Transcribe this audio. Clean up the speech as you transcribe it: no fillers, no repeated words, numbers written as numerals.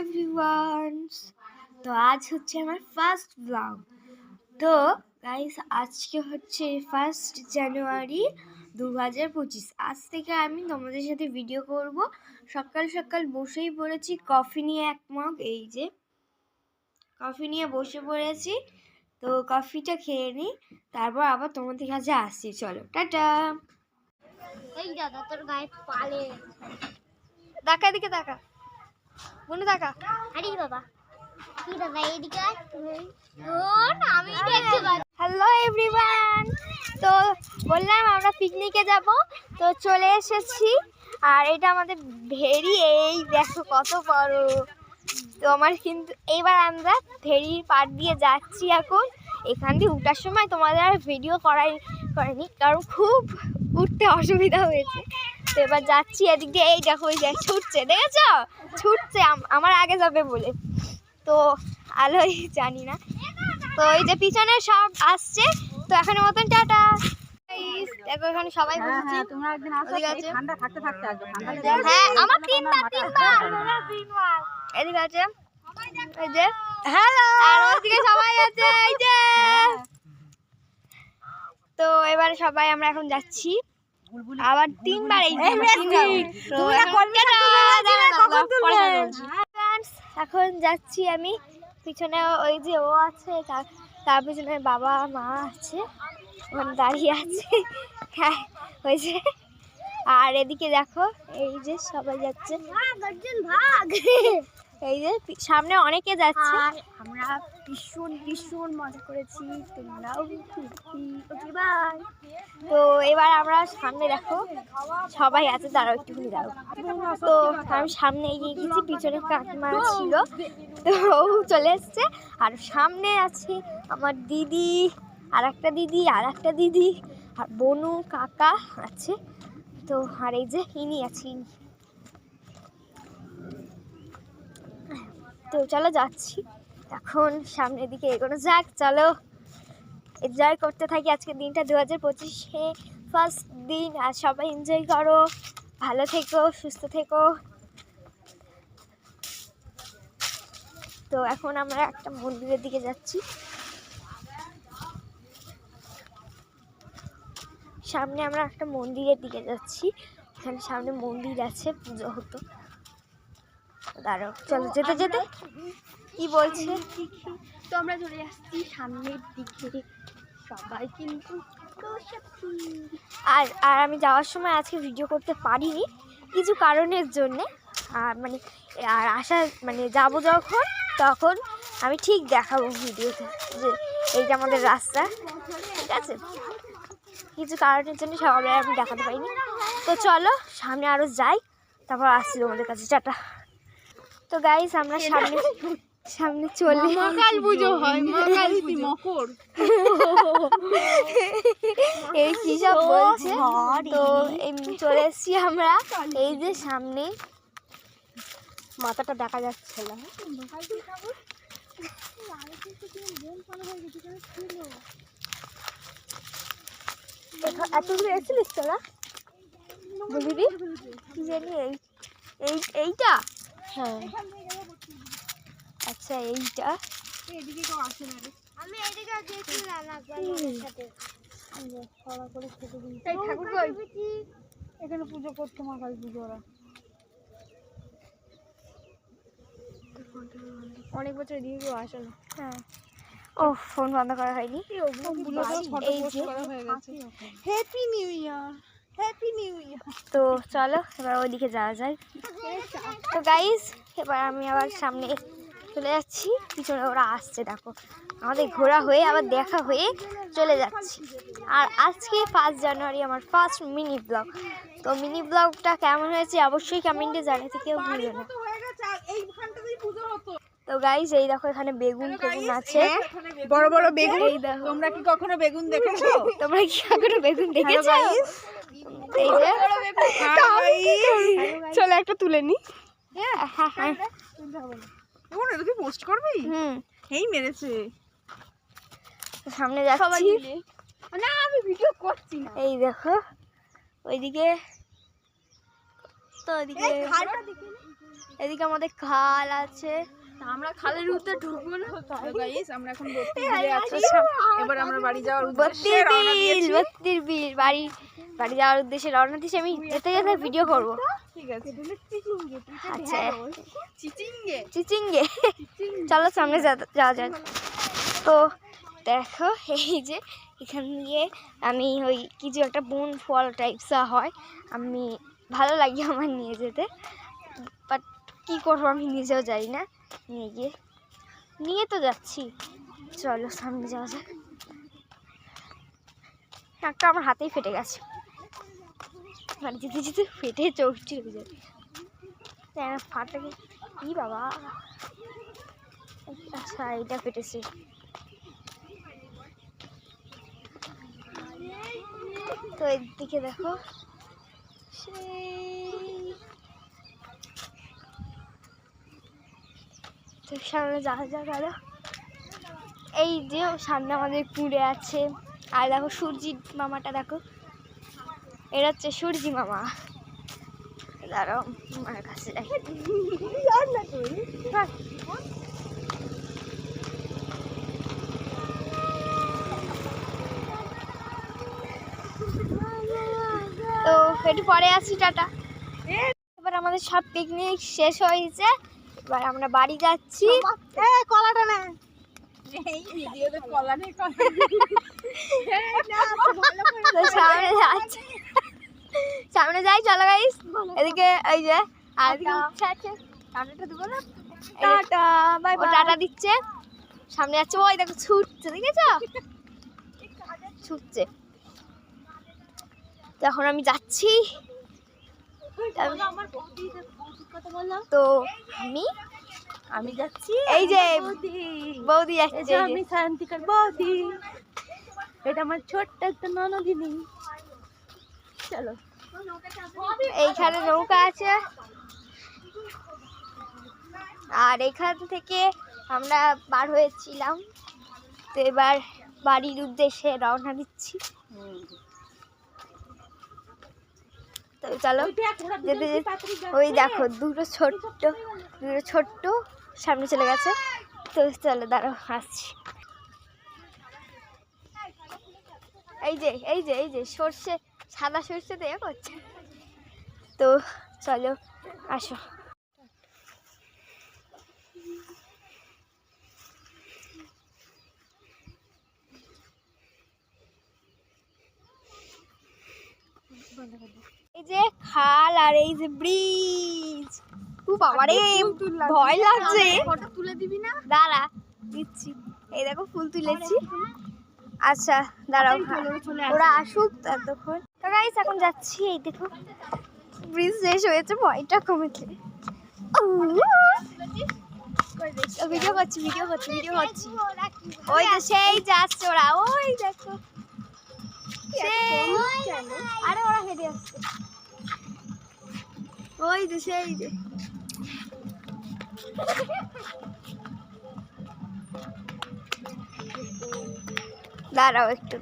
Everyone. তো আজ হচ্ছে আমার ফার্স্ট ব্লগ। তো গাইস আজকে হচ্ছে 1 জানুয়ারি 2025। আজ থেকে আমি তোমাদের সাথে ভিডিও করব। সকাল সকাল বসেই পড়েছি, কফি নিয়ে এক মগ, এই যে কফি নিয়ে বসে পড়েছি। তো কফিটা খেয়ে নিই, তারপর আবার তোমাদের কাছে আসছি। চলো টাটা। এই দাদা তোর গায়ে পালে দেখা এদিকে, দেখা বন্ধু, দেখা। আরে বাবা কি দাদা এদিকে শোন আমি দেখতে পাচ্ছি। হ্যালো এভরিওয়ান, তো বললাম আমরা পিকনিকে যাব, তো চলে এসেছি। আর এটা আমাদের ভেরি, এই দেখো কত বড়। তো আমার কিন্তু এইবার আমরা ভেরির পাড় দিয়ে যাচ্ছি। এখন এখান দিয়ে উঠার সময় তোমাদের আর ভিডিও করেনি, কারণ খুব উঠতে অসুবিধা হয়েছে। তো এবার যাচ্ছি এদিক দিয়ে, এই দেখো, ওই যে ছুটছে, দেখেছো ছুটছে আমার আগে যাবে বলে। তো আলোই জানি না, তো এই যে পিছনে সব আসছে। তো এখনের মতন টাটা। দেখো এখানে সবাই বসেছি। তোমরা একদিন আসো, এই ঠান্ডা থাকতে থাকতে আসবে। হ্যাঁ আমার তিনবার এদিকে আছে, এই যে হ্যালো, আর ওইদিকে সবাই আছে, এই যে। তো এবারে সবাই আমরা এখন যাচ্ছি আবার তিনবার, এই এখন যাচ্ছি আমি। পিছনে ওই যে ও আছে, তার পিছনে বাবা মা আছে, ওখানে দাঁড়িয়ে আছে। হ্যাঁ হয়েছে। আর এদিকে দেখো, এই যে সবাই যাচ্ছে, এই যে সামনে অনেকে যাচ্ছে। আমরা ভীষণ ভীষণ মজা করেছি, তোমরাও। তো এবার আমরা সামনে দেখো সবাই আছে, তারাও একটুখানি দাঁড়ো। তো আমি সামনে এগিয়ে গেছি, পিছনে কাকিমা ছিল, তো ও চলে এসছে। আর সামনে আছে আমার দিদি, আর একটা দিদি, আর একটা দিদি, আর বনু কাকা আছে। তো আর এই যে ইনি আছে, ইনি। তো চলো যাচ্ছি এখন সামনের দিকে এগোনো যাক। চলো এনজয় করতে থাকি আজকের দিনটা, 2025-এ ফার্স্ট দিন। আর সবাই এনজয় করো, ভালো থেকো, সুস্থ থেকো। তো এখন আমরা একটা মন্দিরের দিকে যাচ্ছি। সামনে আমরা একটা মন্দিরের দিকে যাচ্ছি, এখানে সামনে মন্দির আছে, পুজো হতো। দাঁড়াও, চলো যেতে যেতে কি বলছে। তো আমরা চলে আসছি সামনের দিকে, সবাই কিন্তু। আর আর আমি যাওয়ার সময় আজকে ভিডিও করতে পারিনি কিছু কারণের জন্যে। আর মানে আর আসা মানে যাবো যখন, তখন আমি ঠিক দেখাবো ভিডিওতে যে এইটা আমাদের রাস্তা, ঠিক আছে। কিছু কারণের জন্য সবাই আমি দেখাতে পারিনি। তো চলো সামনে আরও যাই, তারপর আসছি তোমাদের কাছে, টাটা। তো গাইস আমরা সামনে চলে, মকাল পুজো হয়, মকাল পুজো, মকর, এই কি সব বলছে। তো চলে এসছি আমরা, এই যে সামনে, মাথাটা দেখা যাচ্ছে না। এত দূরে এসেছিলিস তোরা বুঝলি, কি জানি এইটা, হ্যাঁ আচ্ছা এইটা। এদিকে কেউ আসে না রে, আমি এদিকে গেছিলাম একবার সাথে। এই ঠাকুর কই? এখানে পুজো করতো মকাল পুজো, ওরা অনেক বছর এদিকে কেউ আসে না। হ্যাঁ, ও ফোন বন্ধ করা হয়নি। এই যে happy new year, happy new year. তো চলো এবার ওইদিকে যাওয়া যায়। তো গাইস এবার আমি আবার সামনে চলে যাচ্ছি, পিছনে ওরা আসছে, দেখো আমাদের ঘোরা হয়ে আবার দেখা হয়ে চলে যাচ্ছি। আর আজকে 1 জানুয়ারি আমার ফার্স্ট মিনি ব্লগ। তো মিনি ব্লগটা কেমন হয়েছে অবশ্যই কমেন্টে জানাতে কেউ ভুলো না। তো গাইস এই দেখো এখানে বেগুন আছে, বড় বড় বেগুন। এই দেখো, তোমরা কি কখনো বেগুন দেখেছো? তোমরা কি কখনো বেগুন দেখেছো? এই যে চলো একটা তুলে নি। হ্যাঁ হ্যাঁ, বোন এটা কি পোস্ট করবি? এই মেরেছে সামনে যাচ্ছি। না আমি ভিডিও করছি না। এই দেখো ওইদিকে, তো ওইদিকে এদিকে আমাদের খাল আছে। আমরা খালের উদ্দেশ্যে ঢুকবো না। গাইস আমরা এখন বত্তির বিলে আছি। এবার আমরা বাড়ি যাওয়ার উদ্দেশ্যে রওনা দিয়েছি। বত্তির বিল বাড়ি যাওয়ার উদ্দেশ্যে রওনা দিয়েছি। আমি যেতে যেতে ভিডিও করব। ঠিক আছে। আচ্ছা চিচিঙ্গে। চিচিঙ্গে চলো সামনে যাওয়া যাক। তো দেখো এই যে এখান দিয়ে আমি ওই কিছু একটা বন ফল টাইপস হয়, আমি ভালো লাগে আমার নিয়ে যেতে, বাট কী করবো আমি নিজেও যাই না, নিয়ে তো যাচ্ছি। চলো সামনে যাওয়া যাক। একটা আমার হাতেই ফেটে গেছে, মানে যেতে যেতে ফেটে চৌষ্টি হয়ে যায়। ফাটাকে কি বাবা, আচ্ছা এটা ফেটেছে। তো এর দিকে দেখো সামনে যাওয়া যাক। আরো এই যে সামনে আমাদের কুঁড়ে আছে, আর দেখো সূর্যি মামাটা দেখো, এটা হচ্ছে সূর্যি মামা। দাঁড়াও আমার কাছে যাই। তো একটু পরে আসি, টাটা। এবার আমাদের সব পিকনিক শেষ হয়েছে, এবার আমরা বাড়ি যাচ্ছি। কলাটা না, এই ভিডিওতে কলা নেই, সামনে যাই, চলো গাইস। এদিকে এই যে আর এদিকে উঠছে আছে, টাটাটা দেবো না, টাটা বাই বাই, টাটা দিচ্ছে। সামনে যাচ্ছে, ওই দেখো ছুটছে, দেখেছো ছুটছে। এখন আমি যাচ্ছি। তো আমি যাচ্ছি, এই যে বৌদি যাচ্ছে, আমি শান্তিকার বৌদি, এটা আমার ছোট্ট একটা ননদিনী। চলো, এইখানে নৌকা আছে, আর এখান থেকে আমরা বার হয়েছিলাম। তো এবার বাড়ির উদ্দেশ্যে রওনা দিচ্ছি। তো চলো যেতে যেতে ওই দেখো দুটো ছোট্ট সামনে চলে গেছে। তো চলো দাঁড়াও আসছি। এই যে সর্ষে, সাদা সর্ষে দিয়ে করছে। তো চলো আসো। এই যে খাল আর এই যে ব্রিজ। ও বাবা রে ভয় লাগছে। ফটো তুলে দিবি না? দাঁড়া দিচ্ছি, এই দেখো ফুল তুলেছি। আচ্ছা দাঁড়াও, ওরা আসুক ততক্ষণ। তো গাইস এখন যাচ্ছি, এই দেখো ব্রিজ শেষ হয়েছে, ভয়টা কমেছে। ভিডিও করছি। ওই তো সেই যাচ্ছে ওরা, ওই দেখো আরে ওরা হেঁটে আসছে, ওই তো সেই যে। দাঁড়াও একটু।